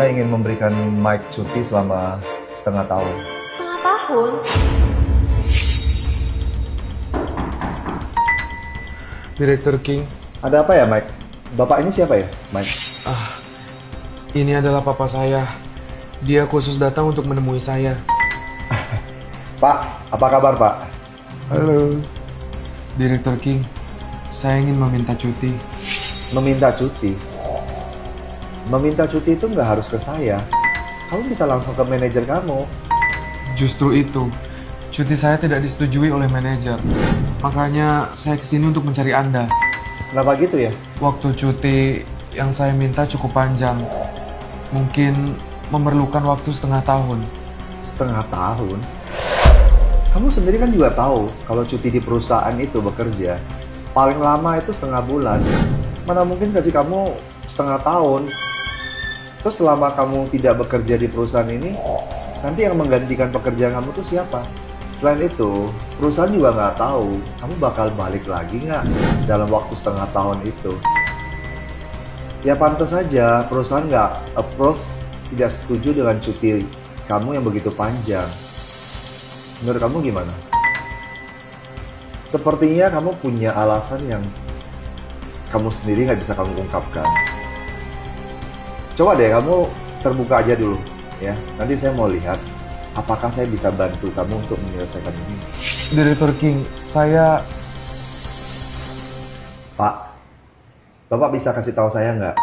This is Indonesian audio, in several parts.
Saya ingin memberikan Mike cuti selama setengah tahun. Setengah tahun? Direktur King, Ada apa ya, Mike? Bapak ini siapa ya, Mike? ini adalah papa saya. Dia khusus datang untuk menemui saya. Pak, apa kabar, Pak? Halo. Direktur King, saya ingin meminta cuti. Meminta cuti? Meminta cuti itu nggak harus ke saya. Kamu bisa langsung ke manajer kamu. Justru itu, cuti saya tidak disetujui oleh manajer. Makanya saya kesini untuk mencari Anda. Kenapa gitu ya? Waktu cuti yang saya minta cukup panjang. Mungkin memerlukan waktu setengah tahun. Setengah tahun? Kamu sendiri kan juga tahu kalau cuti di perusahaan itu bekerja paling lama itu setengah bulan. Mana mungkin kasih kamu setengah tahun. Terus selama kamu tidak bekerja di perusahaan ini, nanti yang menggantikan pekerjaan kamu tuh siapa? Selain itu, perusahaan juga nggak tahu kamu bakal balik lagi nggak dalam waktu setengah tahun itu. Ya pantas saja perusahaan nggak approve, tidak setuju dengan cuti kamu yang begitu panjang. Menurut kamu gimana? Sepertinya kamu punya alasan yang kamu sendiri nggak bisa kamu ungkapkan. Coba deh kamu terbuka aja dulu, ya. Nanti saya mau lihat apakah saya bisa bantu kamu untuk menyelesaikan ini. Direktur King, saya... Pak, Bapak bisa kasih tahu saya nggak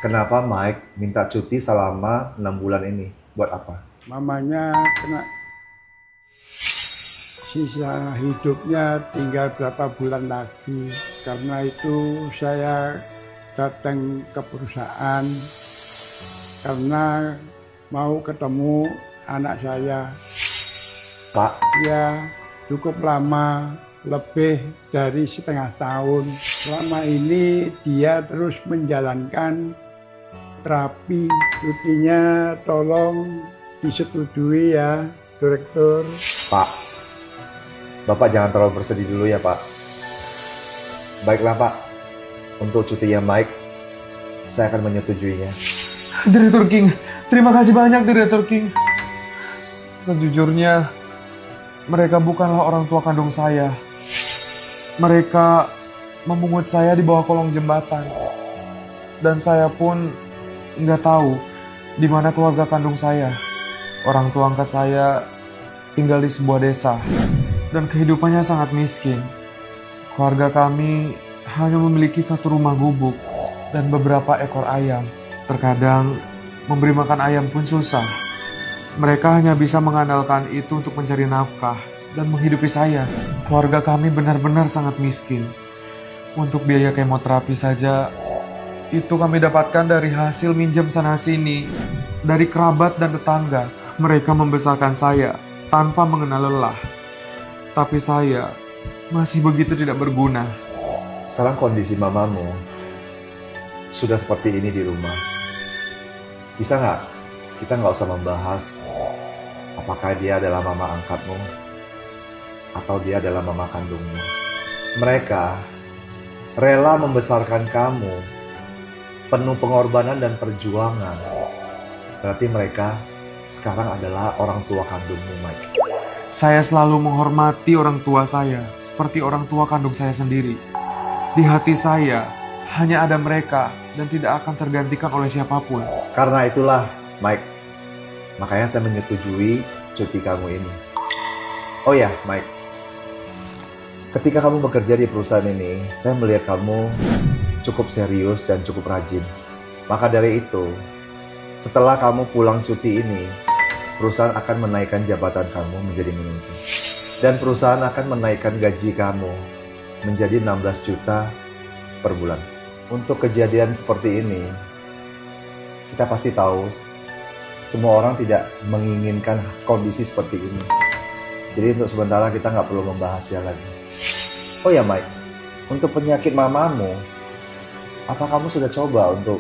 kenapa Mike minta cuti selama 6 bulan ini? Buat apa? Mamanya kena sisa hidupnya tinggal berapa bulan lagi. Karena itu saya datang ke perusahaan karena mau ketemu anak saya. Pak, Ya cukup lama, lebih dari setengah tahun. Selama ini dia terus menjalankan terapi. Cutinya tolong disetujui ya, Direktur. Pak, Bapak jangan terlalu bersedih dulu ya, Pak. Baiklah, Pak. Untuk cutinya Mike, saya akan menyetujuinya. Direktur King, terima kasih banyak Direktur King. Sejujurnya, mereka bukanlah orang tua kandung saya. Mereka memungut saya di bawah kolong jembatan. Dan saya pun nggak tahu di mana keluarga kandung saya. Orang tua angkat saya tinggal di sebuah desa. Dan kehidupannya sangat miskin. Keluarga kami hanya memiliki satu rumah gubuk dan beberapa ekor ayam. Terkadang memberi makan ayam pun susah. Mereka hanya bisa mengandalkan itu untuk mencari nafkah dan menghidupi saya. Keluarga kami benar-benar sangat miskin. Untuk biaya kemoterapi saja, itu kami dapatkan dari hasil minjem sana-sini, dari kerabat dan tetangga. Mereka membesarkan saya tanpa mengenal lelah. Tapi saya masih begitu tidak berguna. Sekarang kondisi mamamu sudah seperti ini di rumah. Bisa nggak kita nggak usah membahas apakah dia adalah mama angkatmu atau dia adalah mama kandungmu. Mereka rela membesarkan kamu, penuh pengorbanan dan perjuangan. Berarti mereka sekarang adalah orang tua kandungmu, Mike. Saya selalu menghormati orang tua saya seperti orang tua kandung saya sendiri. Di hati saya hanya ada mereka dan tidak akan tergantikan oleh siapapun. Karena itulah, Mike, makanya saya menyetujui cuti kamu ini. Oh ya, Mike, ketika kamu bekerja di perusahaan ini, saya melihat kamu cukup serius dan cukup rajin. Maka dari itu, setelah kamu pulang cuti ini, perusahaan akan menaikkan jabatan kamu menjadi manajer. Dan perusahaan akan menaikkan gaji kamu menjadi 16 juta per bulan. Untuk kejadian seperti ini, kita pasti tahu semua orang tidak menginginkan kondisi seperti ini. Jadi untuk sementara kita nggak perlu membahasnya lagi. Oh ya Mike, untuk penyakit mamamu, apa kamu sudah coba untuk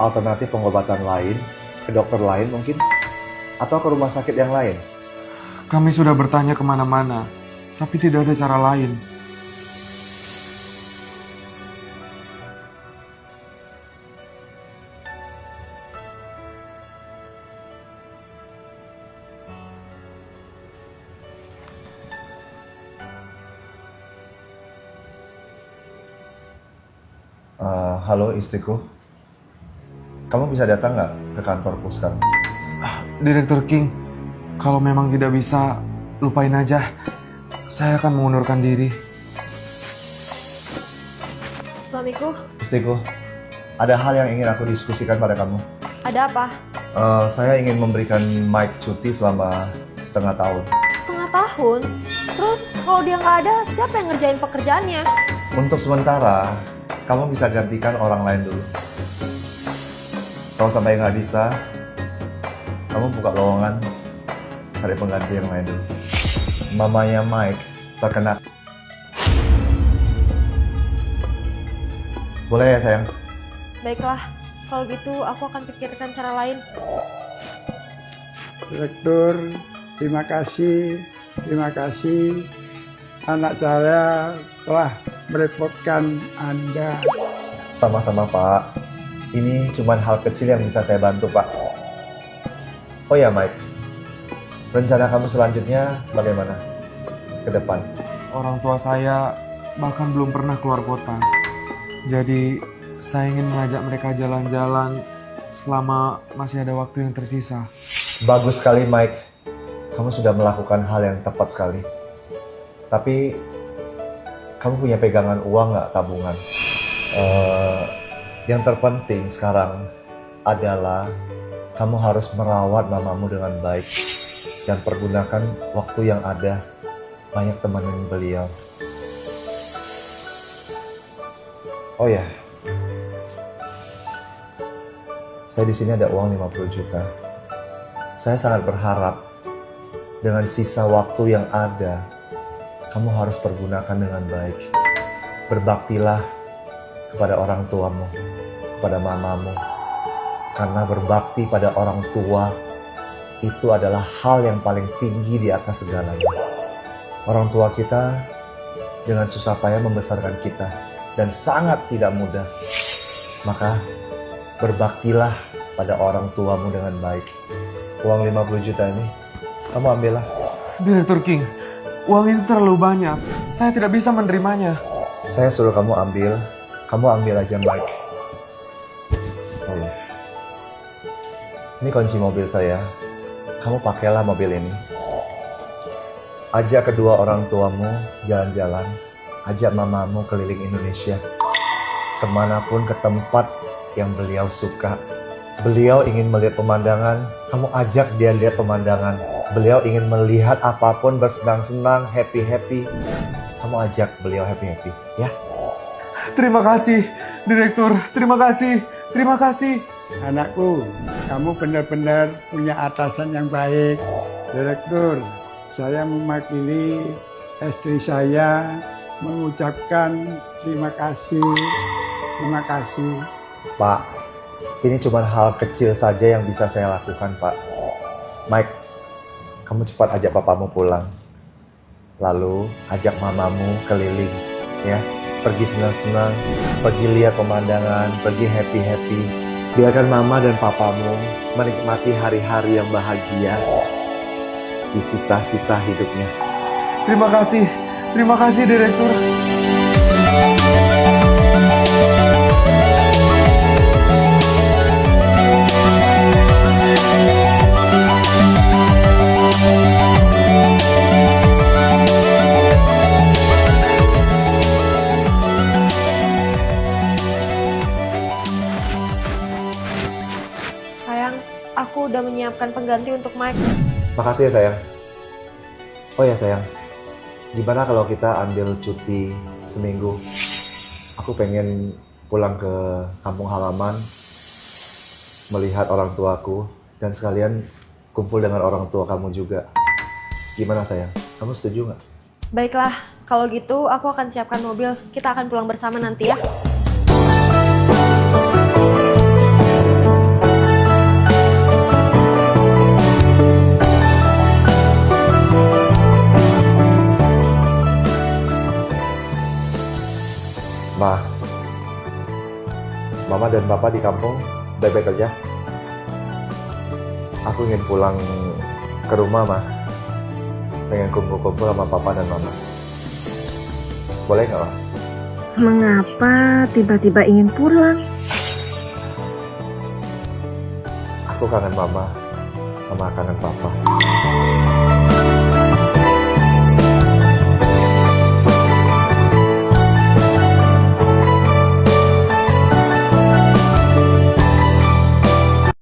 alternatif pengobatan lain, ke dokter lain mungkin? Atau ke rumah sakit yang lain? Kami sudah bertanya kemana-mana, tapi tidak ada cara lain. Halo istriku. Kamu bisa datang nggak ke kantorku sekarang? Direktur King, kalau memang tidak bisa, lupain aja. Saya akan mengundurkan diri. Suamiku, Istriku, ada hal yang ingin aku diskusikan pada kamu. ada apa? Saya ingin memberikan Mike cuti selama setengah tahun. Setengah tahun? Terus kalau dia nggak ada, siapa yang ngerjain pekerjaannya? Untuk sementara, kamu bisa gantikan orang lain dulu. Kalau sampai nggak bisa, kamu buka lowongan, cari pengganti yang lain dulu. Mamanya Mike terkena. Boleh ya sayang? Baiklah, kalau gitu aku akan pikirkan cara lain. Direktur, terima kasih. Terima kasih. Anak saya telah merepotkan Anda. Sama-sama Pak. Ini cuma hal kecil yang bisa saya bantu Pak. Oh ya Mike, rencana kamu selanjutnya bagaimana ke depan? Orang tua saya bahkan belum pernah keluar kota. Jadi saya ingin mengajak mereka jalan-jalan selama masih ada waktu yang tersisa. Bagus sekali Mike, kamu sudah melakukan hal yang tepat sekali. Tapi kamu punya pegangan uang nggak, tabungan? Yang terpenting sekarang adalah kamu harus merawat mamamu dengan baik dan pergunakan waktu yang ada, banyak temenin beliau. Oh ya, saya di sini ada uang 50 juta. Saya sangat berharap dengan sisa waktu yang ada, kamu harus pergunakan dengan baik. Berbaktilah kepada orang tuamu, kepada mamamu. Karena berbakti pada orang tua itu adalah hal yang paling tinggi di atas segalanya. Orang tua kita dengan susah payah membesarkan kita dan sangat tidak mudah. Maka berbaktilah pada orang tuamu dengan baik. Uang 50 juta ini kamu ambillah. Direktur King, uang ini terlalu banyak. Saya tidak bisa menerimanya. Saya suruh kamu ambil aja Mike. Oh ya, ini kunci mobil saya. Kamu pakailah mobil ini. Ajak kedua orang tuamu jalan-jalan. Ajak mamamu keliling Indonesia. Kemanapun ke tempat yang beliau suka. Beliau ingin melihat pemandangan, kamu ajak dia lihat pemandangan. Beliau ingin melihat apapun bersenang-senang, happy-happy. Kamu ajak beliau happy-happy, ya? Terima kasih, Direktur. Terima kasih. Terima kasih. Anakku, kamu benar-benar punya atasan yang baik. Direktur, saya mewakili istri saya mengucapkan terima kasih. Terima kasih. Pak, ini cuma hal kecil saja yang bisa saya lakukan, Pak. Mike, kamu cepat ajak papamu pulang. Lalu ajak mamamu keliling, ya. Pergi senang-senang, pergi lihat pemandangan, pergi happy-happy. Biarkan mama dan papamu menikmati hari-hari yang bahagia di sisa-sisa hidupnya. Terima kasih, Direktur. Sayang, aku udah menyiapkan pengganti untuk Mike. Makasih ya sayang. Oh ya sayang, gimana kalau kita ambil cuti seminggu? Aku pengen pulang ke kampung halaman, melihat orang tuaku, dan sekalian kumpul dengan orang tua kamu juga. Gimana sayang, kamu setuju nggak? Baiklah, kalau gitu aku akan siapkan mobil. Kita akan pulang bersama nanti ya. Ma, Mama dan Papa di kampung baik-baik aja. Aku ingin pulang ke rumah, Ma. Pengen kumpul-kumpul sama Papa dan Mama. Boleh nggak, Ma? Mengapa tiba-tiba ingin pulang? Aku kangen mama sama kangen papa.